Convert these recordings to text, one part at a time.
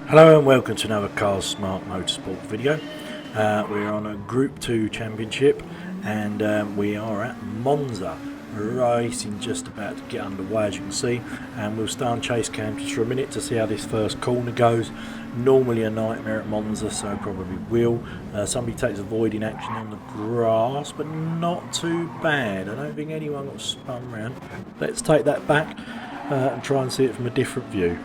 Hello and welcome to another Cars Smart Motorsport video. We're on a Group 2 Championship and we are at Monza. Racing just about to get underway, as you can see, and we'll stay on chase cam just for a minute to see how this first corner goes. Normally a nightmare at Monza, so probably will. Somebody takes avoiding action on the grass, but not too bad. I don't think anyone got spun round. Let's take that back and try and see it from a different view.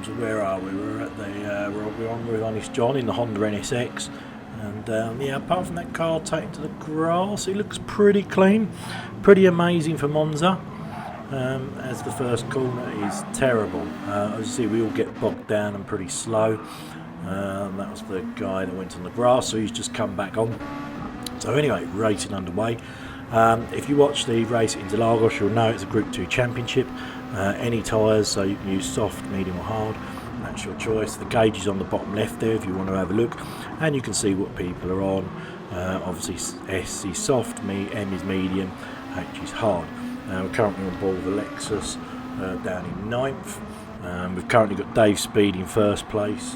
So where are we? We're at the we're on with Honest John in the Honda NSX, and yeah, apart from that car taken to the grass, it looks pretty clean, pretty amazing for Monza. As the first corner is terrible. As you see, we all get bogged down and pretty slow. That was the guy that went on the grass, so he's just come back on. So anyway, racing underway. If you watch the race in Interlagos, you'll know it's a Group 2 Championship. Any tyres, so you can use soft, medium or hard, that's your choice. The gauge is on the bottom left there if you want to have a look, and you can see what people are on. Obviously S is soft, M is medium, H is hard. We're currently on board with a Lexus down in 9th. We've currently got Dave Speed in first place,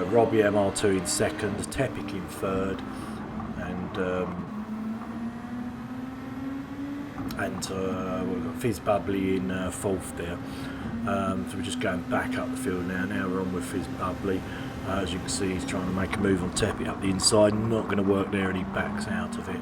Robbie MR2 in second, Tepic in third, and we've got Fizz Bubbly in fourth there. So we're just going back up the field now. Now we're on with Fizz Bubbly. As you can see, he's trying to make a move on Tepic up the inside. Not going to work there, and he backs out of it.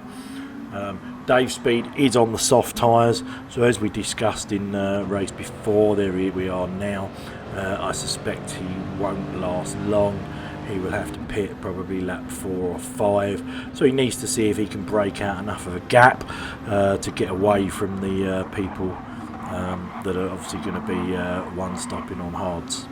Dave Speed is on the soft tyres. So as we discussed in the race before, there we are now. I suspect he won't last long. He will have to pit probably lap 4 or 5, so he needs to see if he can break out enough of a gap to get away from the people that are obviously going to be one stopping on hards.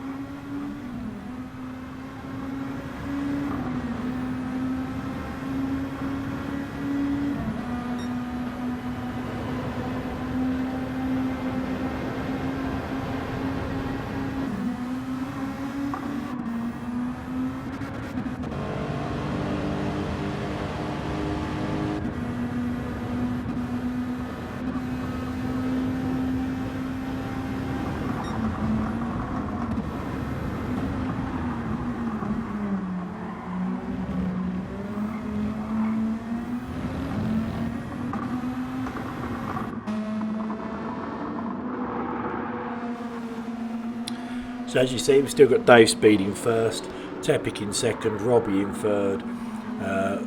So as you see, we've still got Dave Speed in first, Tepic in second, Robbie in third,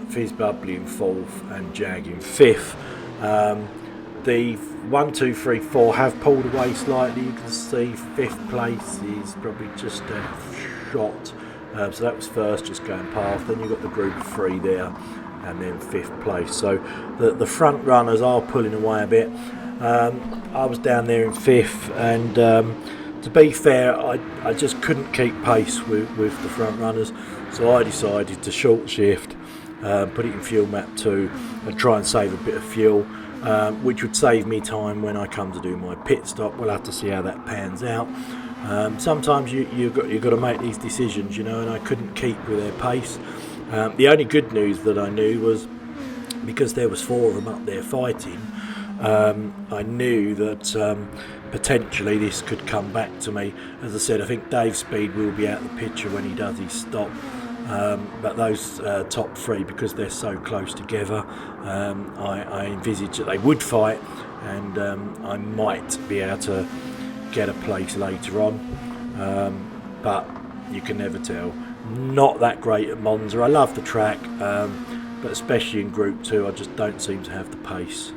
Fizz Bubbly in fourth, and Jag in fifth. The 1, 2, 3, 4 have pulled away slightly. You can see fifth place is probably just a shot. So that was first, just going past. Then you've got the group of 3 there, and then fifth place. So the front runners are pulling away a bit. I was down there in fifth, and to be fair, I just couldn't keep pace with the front runners, so I decided to short shift, put it in fuel map 2 and try and save a bit of fuel, which would save me time when I come to do my pit stop. We'll have to see how that pans out. Sometimes you've got to make these decisions, you know, and I couldn't keep with their pace. The only good news that I knew was, because there was 4 of them up there fighting, I knew that potentially this could come back to me. As I said, I think Dave Speed will be out of the picture when he does his stop, but those top 3, because they're so close together, I envisage that they would fight, and I might be able to get a place later on, but you can never tell. Not that great at Monza. I love the track, but especially in Group 2 I just don't seem to have the pace.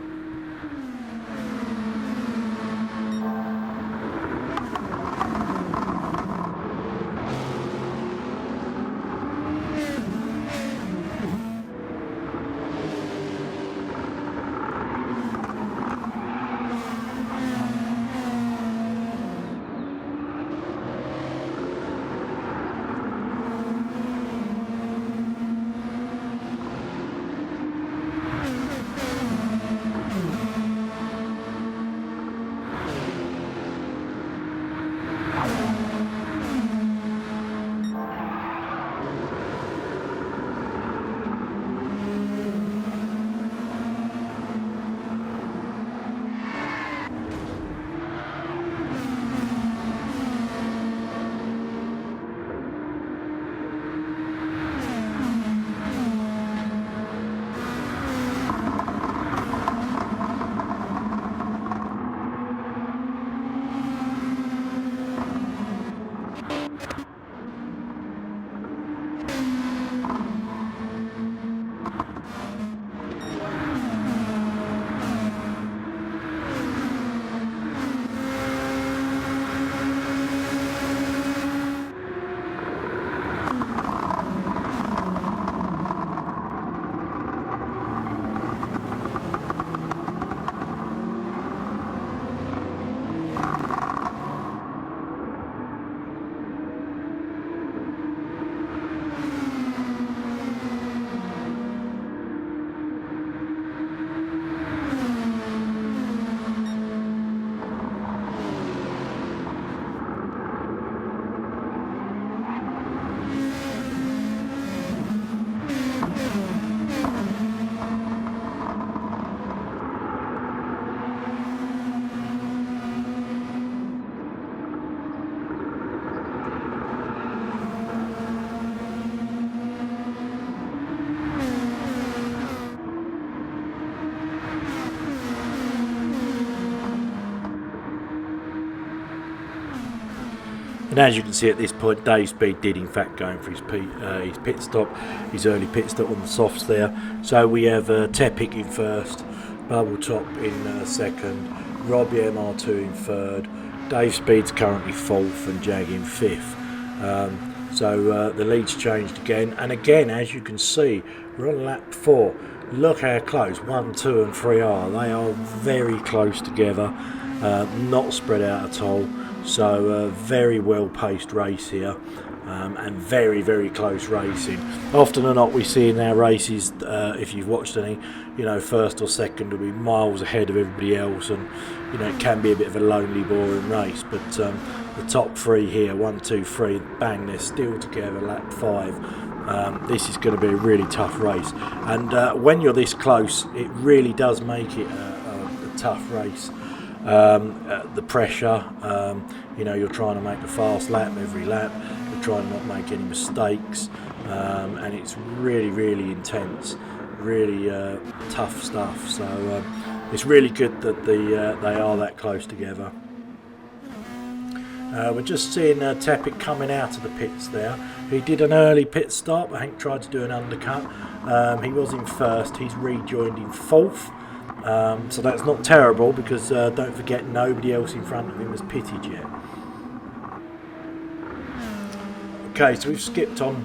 And as you can see at this point, Dave Speed did in fact go in for his pit stop, his early pit stop on the softs there. So we have Tepic in first, Bubble Top in second, Robbie MR2 in third, Dave Speed's currently fourth, and Jag in fifth. So the lead's changed again, and again, as you can see, we're on lap 4. Look how close 1, 2 and 3 are. They are very close together, not spread out at all. So very well paced race here, and very, very close racing. Often or not we see in our races, if you've watched any, you know, first or second will be miles ahead of everybody else, and you know, it can be a bit of a lonely, boring race. But the top 3 here, 1, 2, 3, bang, they're still together, lap 5. This is going to be a really tough race, and when you're this close, it really does make it a tough race. The pressure, you know, you're trying to make a fast lap every lap, you're trying to not make any mistakes, and it's really, really intense, really tough stuff. So it's really good that they are that close together. We're just seeing Tepic coming out of the pits there. He did an early pit stop, I think tried to do an undercut. He was in first, he's rejoined in fourth. So that's not terrible, because don't forget, nobody else in front of him has pitted yet. Okay, so we've skipped on.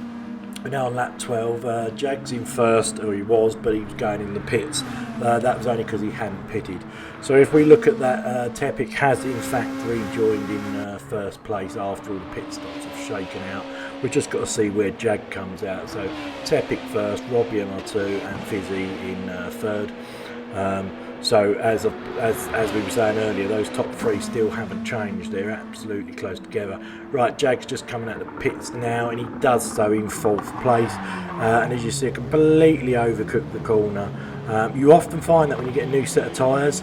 We're now on lap 12. Jag's in first, or he was, but he was going in the pits. That was only because he hadn't pitted. So if we look at that, Tepic has in fact rejoined in first place after all the pit stops have shaken out. We've just got to see where Jag comes out. So Tepic first, Robbie MR2 and Fizzy in third. So as we were saying earlier, those top 3 still haven't changed. They're absolutely close together. Right, Jag's just coming out of the pits now, and he does so in 4th place. And as you see, completely overcooked the corner. You often find that when you get a new set of tyres,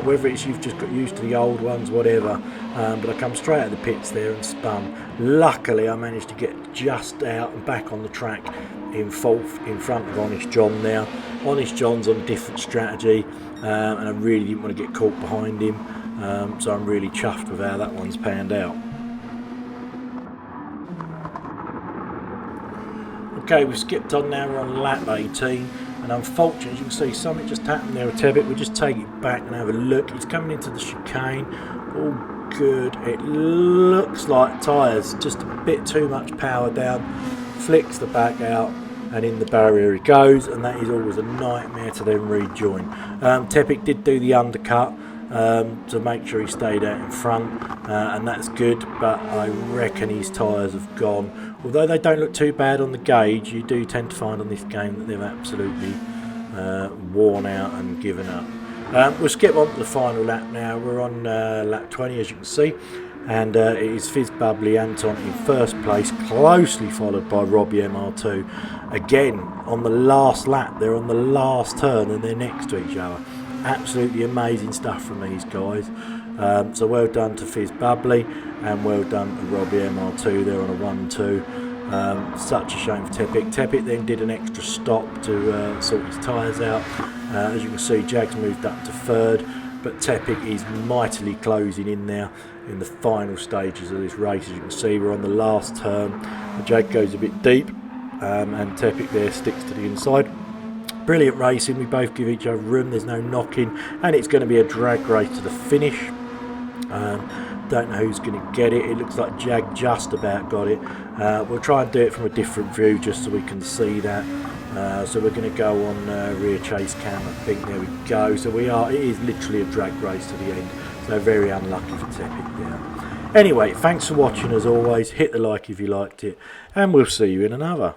whether it's you've just got used to the old ones, whatever, but I come straight out of the pits there and spun. Luckily, I managed to get just out and back on the track in 4th, in front of Honest John now. Honest John's on a different strategy, and I really didn't want to get caught behind him, so I'm really chuffed with how that one's panned out. Okay, we've skipped on now, we're on lap 18, and unfortunately, as you can see, something just happened there with Tepic. We'll just take it back and have a look. He's coming into the chicane, all good. It looks like tyres, just a bit too much power down, flicks the back out, and in the barrier he goes, and that is always a nightmare to then rejoin. Tepic did do the undercut to make sure he stayed out in front, and that's good, but I reckon his tyres have gone. Although they don't look too bad on the gauge, you do tend to find on this game that they've absolutely worn out and given up. We'll skip on to the final lap now. We're on lap 20, as you can see, and it is Fizz Bubbly Anton in first place, closely followed by Robbie MR2. Again, on the last lap, they're on the last turn and they're next to each other. Absolutely amazing stuff from these guys. So well done to Fizz Bubbly, and well done to Robbie MR2. They're on a 1-2. Such a shame for Tepic. Tepic then did an extra stop to sort his tyres out. As you can see, Jag's moved up to third, but Tepic is mightily closing in now in the final stages of this race. As you can see, we're on the last turn. The Jag goes a bit deep, and Tepic there sticks to the inside. Brilliant racing, we both give each other room, there's no knocking, and it's going to be a drag race to the finish. Don't know who's going to get it. It looks like Jag just about got it. We'll try and do it from a different view just so we can see that. So we're going to go on rear chase cam, I think. There we go. So it is literally a drag race to the end. So very unlucky for Tepic there. Anyway, thanks for watching as always. Hit the like if you liked it, and we'll see you in another.